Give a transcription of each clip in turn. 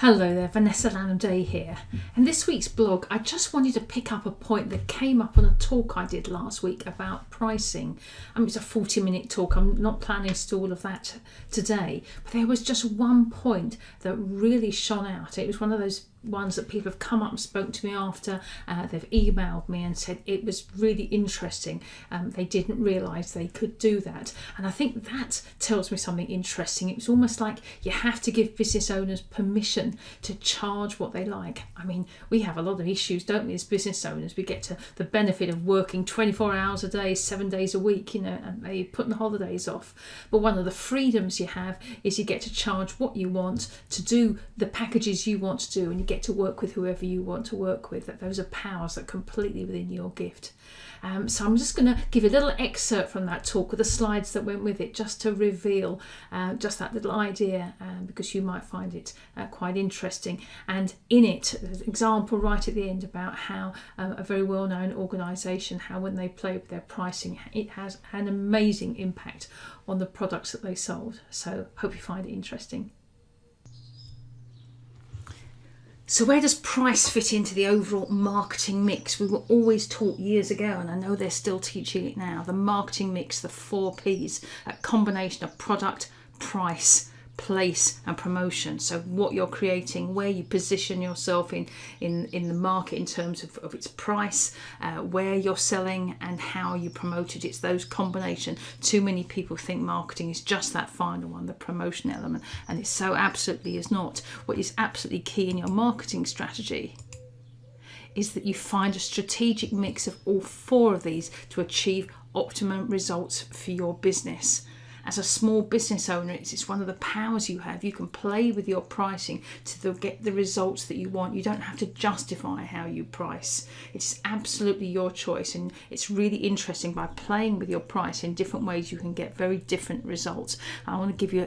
Hello there, Vanessa Lanham-Day here. In this week's blog, I just wanted to pick up a point that came up on a talk I did last week about pricing. It's a 40-minute talk. I'm not planning to do all of that today, but there was just one point that really shone out. It was one of those ones that people have come up and spoke to me after. They've emailed me and said it was really interesting. They didn't realise they could do that. And I think that tells me something interesting. It was almost like you have to give business owners permission to charge what they like. We have a lot of issues, don't we, as business owners? We get to the benefit of working 24 hours a day, 7 days a week, and they putting the holidays off. But one of the freedoms you have is you get to charge what you want, to do the packages you want to do, and you get to work with whoever you want to work with. That those are powers that are completely within your gift. So I'm just going to give you a little excerpt from that talk with the slides that went with it, just to reveal just that little idea, because you might find it quite interesting. And in it, there's an example right at the end about how a very well-known organisation, how when they play with their pricing, it has an amazing impact on the products that they sold. So hope you find it interesting. So where does price fit into the overall marketing mix? We were always taught years ago, and I know they're still teaching it now, the marketing mix, the 4 Ps, a combination of product, price, place and promotion. So what you're creating, where you position yourself in the market in terms of its price, where you're selling and how you promote it. It's those combination. Too many people think marketing is just that final one, the promotion element, and it so absolutely is not. What is absolutely key in your marketing strategy is that you find a strategic mix of all 4 of these to achieve optimum results for your business. As a small business owner, it's one of the powers you have. You can play with your pricing to get the results that you want. You don't have to justify how you price. It's absolutely your choice, and it's really interesting. By playing with your price in different ways, you can get very different results. I want to give you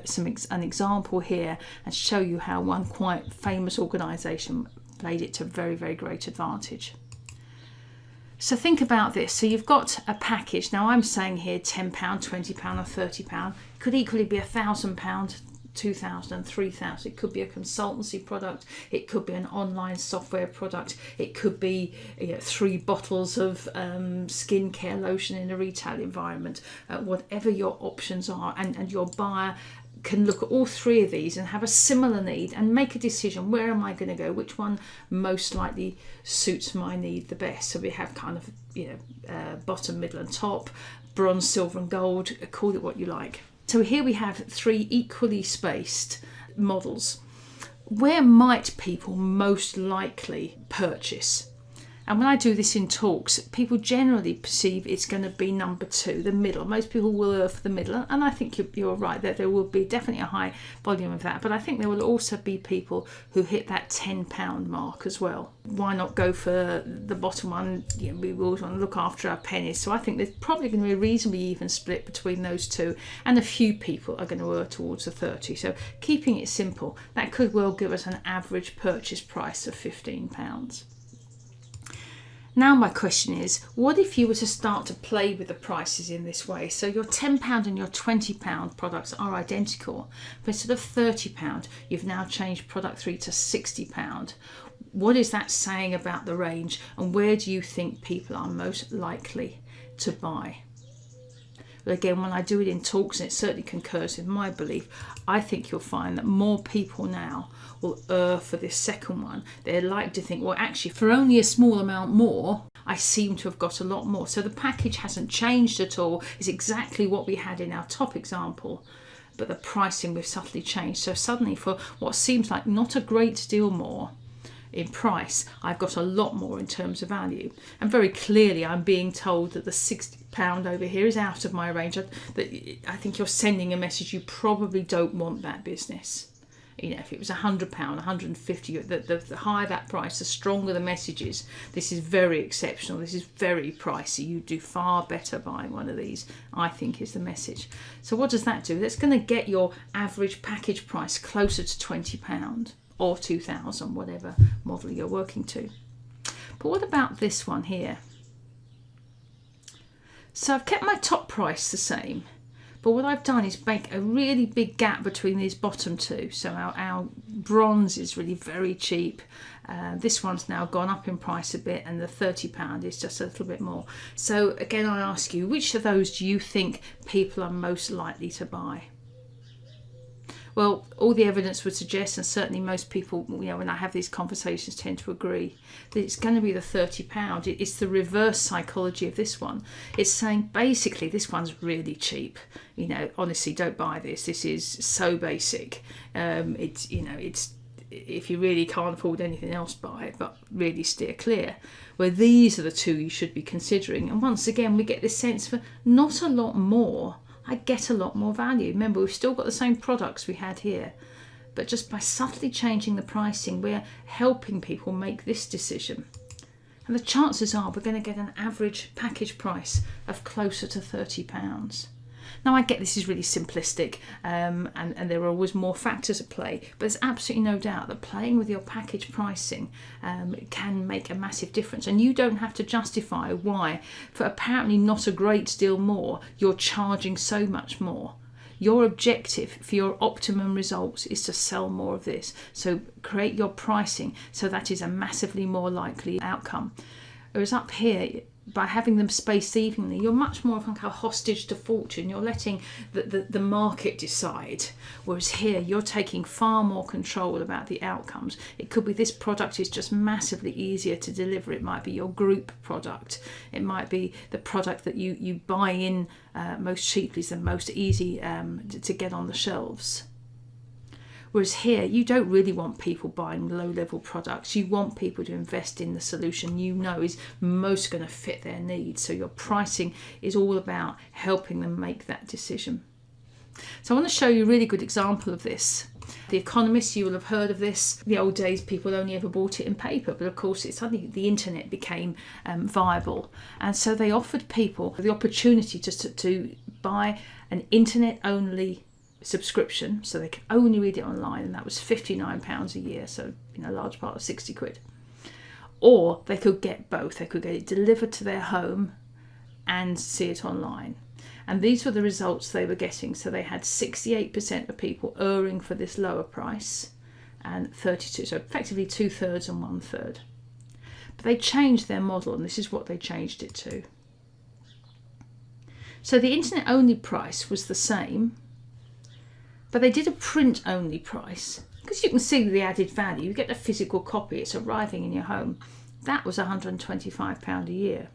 an example here and show you how one quite famous organisation played it to very, very great advantage. So think about this. So you've got a package. Now I'm saying here £10, £20 or £30. It could equally be £1,000, £2,000 and £3,000. It could be a consultancy product. It could be an online software product. It could be 3 bottles of skincare lotion in a retail environment. Whatever your options are, and your buyer can look at all 3 of these and have a similar need and make a decision. Where am I going to go? Which one most likely suits my need the best? So we have kind of bottom, middle and top, bronze, silver and gold, call it what you like. So here we have 3 equally spaced models. Where might people most likely purchase? And when I do this in talks, people generally perceive it's going to be number 2, the middle. Most people will err for the middle, and I think you're right that there will be definitely a high volume of that. But I think there will also be people who hit that £10 mark as well. Why not go for the bottom one? We always want to look after our pennies. So I think there's probably going to be a reasonably even split between those 2, and a few people are going to err towards the 30. So keeping it simple, that could well give us an average purchase price of £15. Now my question is, what if you were to start to play with the prices in this way? So your £10 and your £20 products are identical, but instead of £30, you've now changed product 3 to £60. What is that saying about the range, and where do you think people are most likely to buy? But again, when I do it in talks, and it certainly concurs with my belief, I think you'll find that more people now will err for this second one. They're like to think, well, actually, for only a small amount more, I seem to have got a lot more. So the package hasn't changed at all. It's exactly what we had in our top example, but the pricing we've subtly changed. So suddenly, for what seems like not a great deal more in price, I've got a lot more in terms of value. And very clearly I'm being told that the £60 over here is out of my range. I think you're sending a message you probably don't want that business. If it was £100, £150, the higher that price, the stronger the message is. This is very exceptional. This is very pricey. You do far better buying one of these, I think, is the message. So what does that do? That's going to get your average package price closer to £20 or £2,000, whatever model you're working to. But what about this one here? So I've kept my top price the same, But what I've done is make a really big gap between these bottom two. So our bronze is really very cheap. This one's now gone up in price a bit, and the £30 is just a little bit more. So again, I ask you, which of those do you think people are most likely to buy? Well, all the evidence would suggest, and certainly most people, when I have these conversations, tend to agree that it's going to be the £30. It's the reverse psychology of this one. It's saying basically this one's really cheap. Honestly, don't buy this. This is so basic. It's if you really can't afford anything else, buy it, but really steer clear. Where these are the two you should be considering. And once again, we get this sense for not a lot more. I get a lot more value. Remember, we've still got the same products we had here, but just by subtly changing the pricing, we're helping people make this decision. And the chances are we're going to get an average package price of closer to £30. Now, I get this is really simplistic, and there are always more factors at play, but there's absolutely no doubt that playing with your package pricing can make a massive difference. And you don't have to justify why, for apparently not a great deal more, you're charging so much more. Your objective for your optimum results is to sell more of this. So create your pricing so that is a massively more likely outcome. Whereas up here, by having them spaced evenly, you're much more of like a hostage to fortune. You're letting the market decide. Whereas here, you're taking far more control about the outcomes. It could be this product is just massively easier to deliver. It might be your group product. It might be the product that you buy in most cheaply, is the most easy to get on the shelves. Whereas here, you don't really want people buying low-level products. You want people to invest in the solution is most going to fit their needs. So your pricing is all about helping them make that decision. So I want to show you a really good example of this. The Economist, you will have heard of this. In the old days, people only ever bought it in paper, but of course, suddenly the internet became viable. And so they offered people the opportunity to buy an internet-only subscription, so they could only read it online, and that was £59 a year, so a large part of 60 quid. Or they could get both. They could get it delivered to their home and see it online. And these were the results they were getting. So they had 68% of people erring for this lower price, and 32, so effectively 2/3 and 1/3. But they changed their model, and this is what they changed it to. So the internet only price was the same, but they did a print-only price, because you can see the added value. You get a physical copy, it's arriving in your home. That was £125 a year.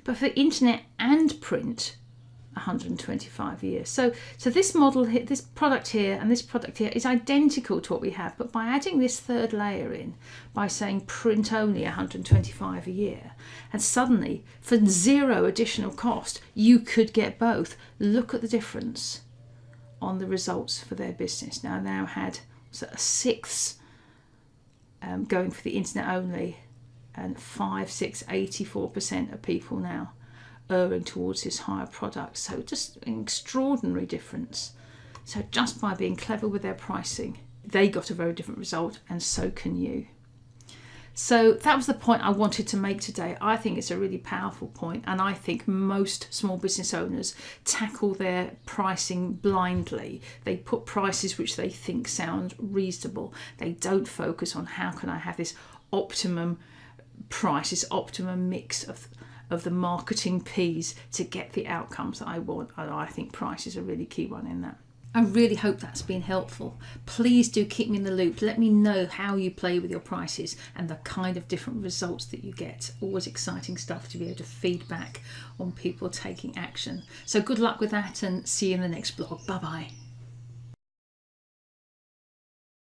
But for the internet and print, £125 a year. So this model, this product here and this product here is identical to what we have, but by adding this third layer in, by saying print only £125 a year, and suddenly for zero additional cost, you could get both. Look at the difference on the results for their business. Now had a sixth going for the internet only, and 84% of people now erring towards this higher product. So just an extraordinary difference. So just by being clever with their pricing, they got a very different result, and so can you. So that was the point I wanted to make today. I think it's a really powerful point, and I think most small business owners tackle their pricing blindly. They put prices which they think sound reasonable. They don't focus on how can I have this optimum price, this optimum mix of the marketing P's to get the outcomes that I want. And I think price is a really key one in that. I really hope that's been helpful. Please do keep me in the loop. Let me know how you play with your prices and the kind of different results that you get. Always exciting stuff to be able to feed back on people taking action. So good luck with that, and see you in the next blog. Bye bye.